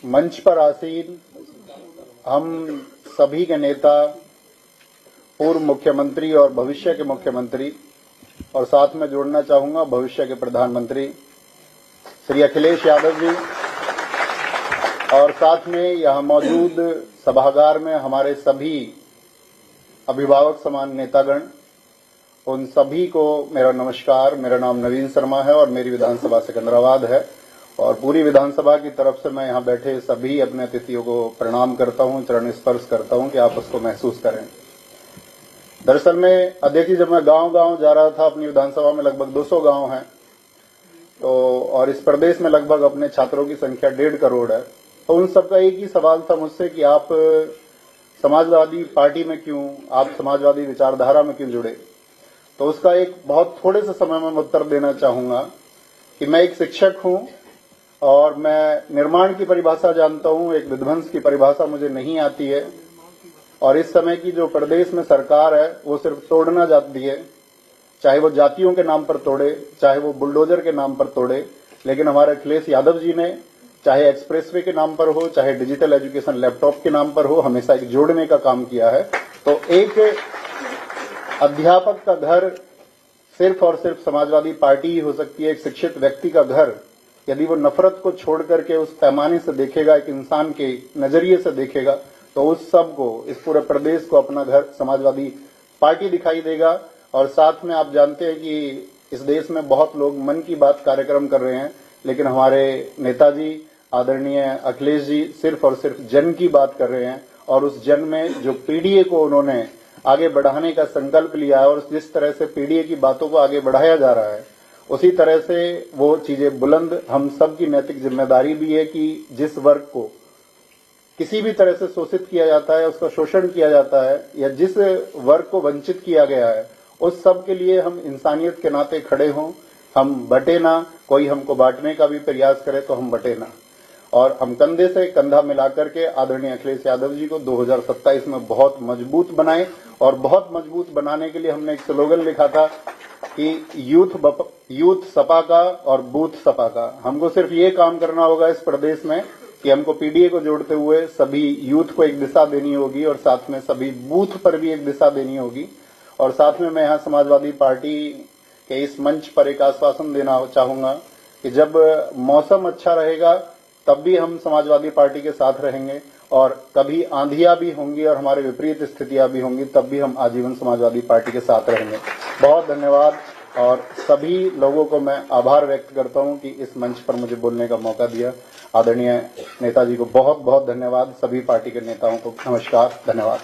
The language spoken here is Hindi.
मंच पर आसीन हम सभी के नेता, पूर्व मुख्यमंत्री और भविष्य के मुख्यमंत्री, और साथ में जोड़ना चाहूंगा भविष्य के प्रधानमंत्री श्री अखिलेश यादव जी, और साथ में यहां मौजूद सभागार में हमारे सभी अभिभावक समान नेतागण, उन सभी को मेरा नमस्कार। मेरा नाम नवीन शर्मा है और मेरी विधानसभा सिकंदराबाद है, और पूरी विधानसभा की तरफ से मैं यहां बैठे सभी अपने अतिथियों को प्रणाम करता हूं, चरण स्पर्श करता हूं कि आप उसको महसूस करें। दरअसल में देखिए, जब मैं गांव-गांव जा रहा था, अपनी विधानसभा में लगभग 200 गांव हैं, तो और इस प्रदेश में लगभग अपने छात्रों की संख्या 1.5 करोड़ है, तो उन सबका एक ही सवाल था मुझसे कि आप समाजवादी पार्टी में क्यों, आप समाजवादी विचारधारा में क्यों जुड़े। तो उसका एक बहुत थोड़े से समय में उत्तर देना चाहूंगा कि मैं एक शिक्षक हूं और मैं निर्माण की परिभाषा जानता हूं, एक विध्वंस की परिभाषा मुझे नहीं आती है। और इस समय की जो प्रदेश में सरकार है वो सिर्फ तोड़ना चाहती है, चाहे वो जातियों के नाम पर तोड़े, चाहे वो बुलडोजर के नाम पर तोड़े। लेकिन हमारे अखिलेश यादव जी ने चाहे एक्सप्रेसवे के नाम पर हो, चाहे डिजिटल एजुकेशन लैपटॉप के नाम पर हो, हमेशा एक जोड़ने का काम किया है। तो एक अध्यापक का घर सिर्फ और सिर्फ समाजवादी पार्टी ही हो सकती है। एक शिक्षित व्यक्ति का घर यदि वो नफरत को छोड़ करके उस पैमाने से देखेगा, एक इंसान के नजरिए से देखेगा, तो उस सब को, इस पूरे प्रदेश को अपना घर समाजवादी पार्टी दिखाई देगा। और साथ में आप जानते हैं कि इस देश में बहुत लोग मन की बात कार्यक्रम कर रहे हैं, लेकिन हमारे नेताजी आदरणीय अखिलेश जी सिर्फ और सिर्फ जन की बात कर रहे हैं। और उस जन में जो पीडीए को उन्होंने आगे बढ़ाने का संकल्प लिया है, और जिस तरह से पीडीए की बातों को आगे बढ़ाया जा रहा है, उसी तरह से वो चीजें बुलंद, हम सब की नैतिक जिम्मेदारी भी है कि जिस वर्ग को किसी भी तरह से शोषित किया जाता है, उसका शोषण किया जाता है, या जिस वर्ग को वंचित किया गया है, उस सब के लिए हम इंसानियत के नाते खड़े हों। हम बटे ना, कोई हमको बांटने का भी प्रयास करे तो हम बटे ना, और हम कंधे से कंधा मिलाकर के आदरणीय अखिलेश यादव जी को 2027 में बहुत मजबूत बनाएं। और बहुत मजबूत बनाने के लिए हमने एक स्लोगन लिखा था कि यूथ सपा का और बूथ सपा का। हमको सिर्फ ये काम करना होगा इस प्रदेश में कि हमको पीडीए को जोड़ते हुए सभी यूथ को एक दिशा देनी होगी, और साथ में सभी बूथ पर भी एक दिशा देनी होगी। और साथ में मैं यहाँ समाजवादी पार्टी के इस मंच पर एक आश्वासन देना चाहूंगा कि जब मौसम अच्छा रहेगा तब भी हम समाजवादी पार्टी के साथ रहेंगे, और कभी आंधियां भी होंगी और हमारे विपरीत स्थितियां भी होंगी, तब भी हम आजीवन समाजवादी पार्टी के साथ रहेंगे। बहुत धन्यवाद, और सभी लोगों को मैं आभार व्यक्त करता हूं कि इस मंच पर मुझे बोलने का मौका दिया। आदरणीय नेताजी को बहुत बहुत धन्यवाद, सभी पार्टी के नेताओं को नमस्कार, धन्यवाद।